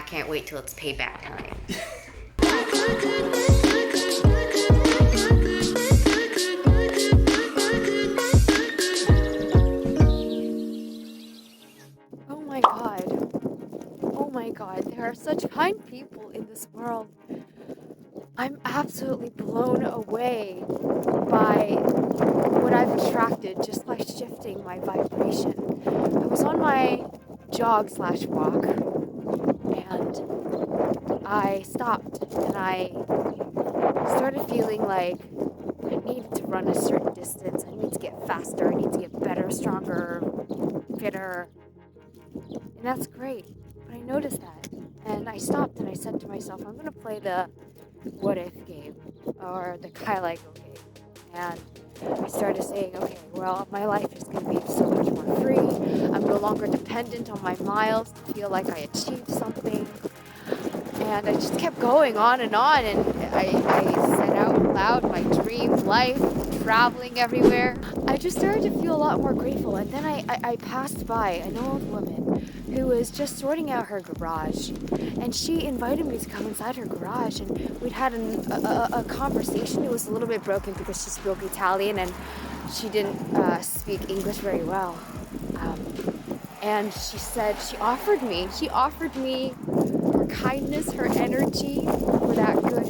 can't wait till it's payback time. Oh my god. Oh my god, there are such kind people in this world. I'm absolutely blown away by what I've attracted just by shifting my vibration. I was on my jog/walk and I stopped and I started feeling like I needed to run a certain distance. I need to get faster. I need to get better, stronger, fitter. And that's great. But I noticed that. And I stopped and I said to myself, I'm going to play the what if game or the Kailaigo game. And I started saying, okay, well, my life is going to be so much more free. I'm no longer dependent on my miles to feel like I achieved something. And I just kept going on, and I said out loud my dream life, traveling everywhere. I just started to feel a lot more grateful. And then I passed by an old woman who was just sorting out her garage. And she invited me to come inside her garage, and we'd had a conversation. It was a little bit broken because she spoke Italian and she didn't speak English very well. And she said she offered me her kindness, her energy for that good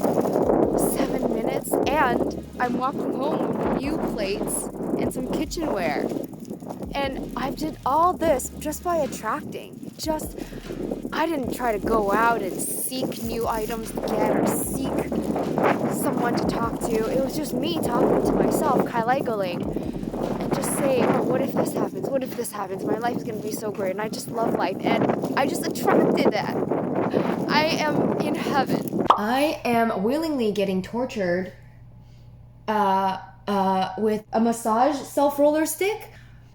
7 minutes, and I'm walking home with new plates and some kitchenware. And I did all this just by attracting. I didn't try to go out and seek new items to get or seek someone to talk to. It was just me talking to myself, Kailaigoing, and just saying, oh, what if this happens? What if this happens? My life is going to be so great, and I just love life. And I just attracted that. I am in heaven. I am willingly getting tortured with a massage self-roller stick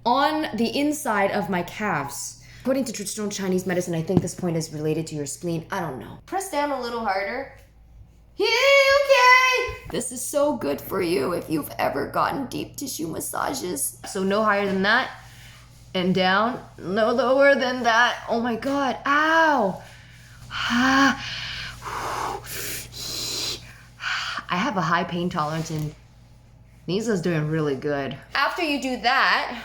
on the inside of my calves. According to traditional Chinese medicine, I think this point is related to your spleen. I don't know. Press down a little harder. Yeah, okay. This is so good for you if you've ever gotten deep tissue massages. So no higher than that. And down. No lower than that. Oh my god. Ow. I have a high pain tolerance and Nisa's doing really good. After you do that,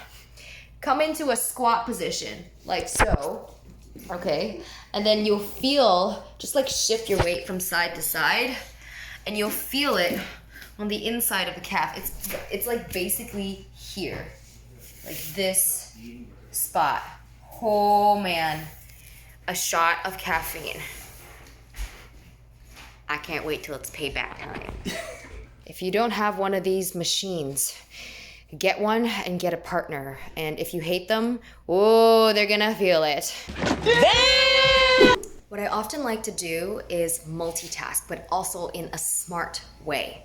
come into a squat position, like so, okay? And then you'll feel, just like shift your weight from side to side, and you'll feel it on the inside of the calf. It's like basically here, like this spot. Oh man, a shot of caffeine. I can't wait till it's payback time. If you don't have one of these machines, get one and get a partner. And if you hate them, oh, they're gonna feel it. Damn! What I often like to do is multitask, but also in a smart way.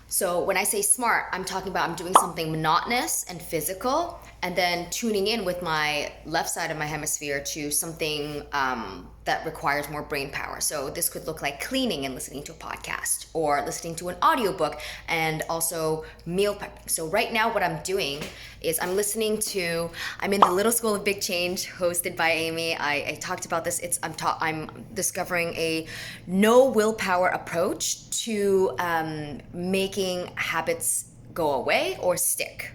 So when I say smart, I'm talking about I'm doing something monotonous and physical, and then tuning in with my left side of my hemisphere to something that requires more brain power. So this could look like cleaning and listening to a podcast, or listening to an audiobook and also meal prepping. So right now what I'm doing is I'm in the Little School of Big Change hosted by Amy. I talked about this. I'm discovering a no willpower approach to making habits go away or stick.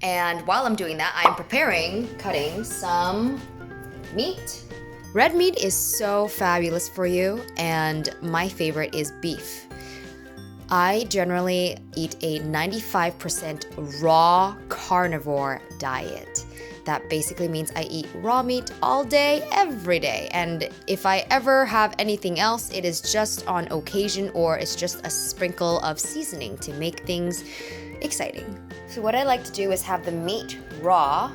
And while I'm doing that, I'm cutting some meat. Red meat is so fabulous for you, and my favorite is beef. I generally eat a 95% raw carnivore diet. That basically means I eat raw meat all day, every day. And if I ever have anything else, it is just on occasion, or it's just a sprinkle of seasoning to make things exciting. So what I like to do is have the meat raw,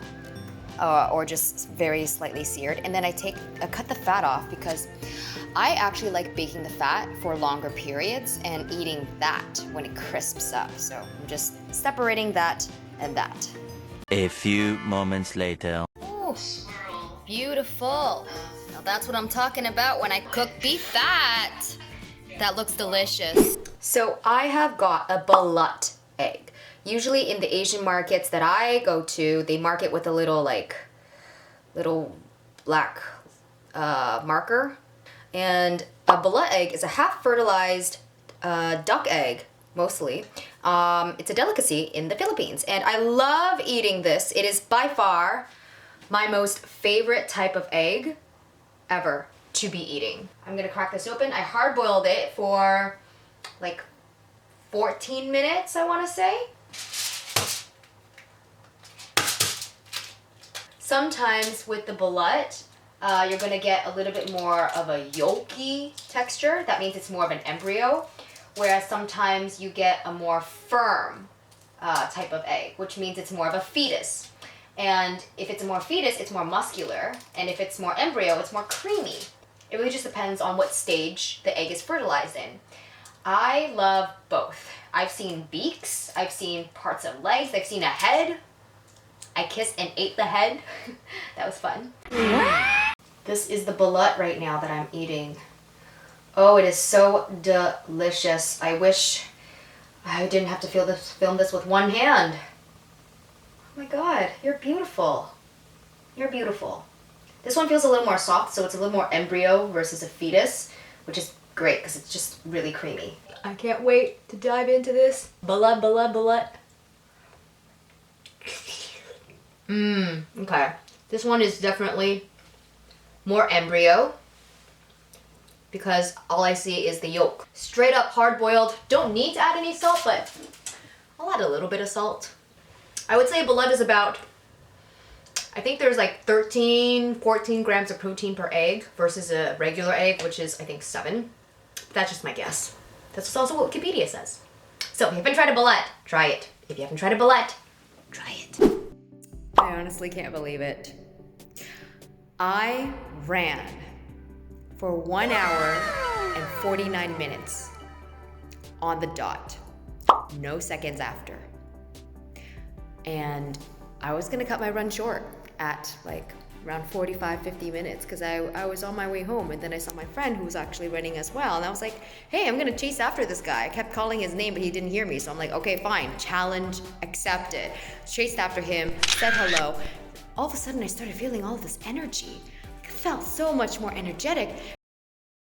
or just very slightly seared, and then I cut the fat off, because I actually like baking the fat for longer periods and eating that when it crisps up. So I'm just separating that and that. A few moments later. Oh, beautiful. Now that's what I'm talking about when I cook beef fat. That looks delicious. So I have got a balut egg. Usually in the Asian markets that I go to, they mark it with a little black marker. And a bullet egg is a half fertilized duck egg, mostly. It's a delicacy in the Philippines, and I love eating this. It is by far my most favorite type of egg ever to be eating. I'm gonna crack this open. I hard-boiled it for like 14 minutes, I wanna say. Sometimes with the bullet, you're gonna get a little bit more of a yolky texture. That means it's more of an embryo. Whereas sometimes you get a more firm type of egg, which means it's more of a fetus. And if it's a more fetus, it's more muscular. And if it's more embryo, it's more creamy. It really just depends on what stage the egg is fertilized in. I love both. I've seen beaks, I've seen parts of legs, I've seen a head. I kissed and ate the head. That was fun. This is the bullet right now that I'm eating. Oh, it is so delicious. I wish I didn't have to film this with one hand. Oh my God, you're beautiful. You're beautiful. This one feels a little more soft, so it's a little more embryo versus a fetus, which is great because it's just really creamy. I can't wait to dive into this. Bullet. Okay. This one is definitely more embryo because all I see is the yolk. Straight up hard boiled. Don't need to add any salt, but I'll add a little bit of salt. I would say bullet is about, I think there's like 13, 14 grams of protein per egg versus a regular egg, which is I think 7. That's just my guess. That's also what Wikipedia says. So if you haven't tried a bullet, try it. If you haven't tried a bullet, try it. I honestly can't believe it. I ran for 1 hour and 49 minutes on the dot. No seconds after. And I was gonna cut my run short at like around 45, 50 minutes because I was on my way home, and then I saw my friend who was actually running as well, and I was like, hey, I'm gonna chase after this guy. I kept calling his name, but he didn't hear me, so I'm like, okay, fine, challenge accepted. Chased after him, said hello. All of a sudden, I started feeling all of this energy. I felt so much more energetic.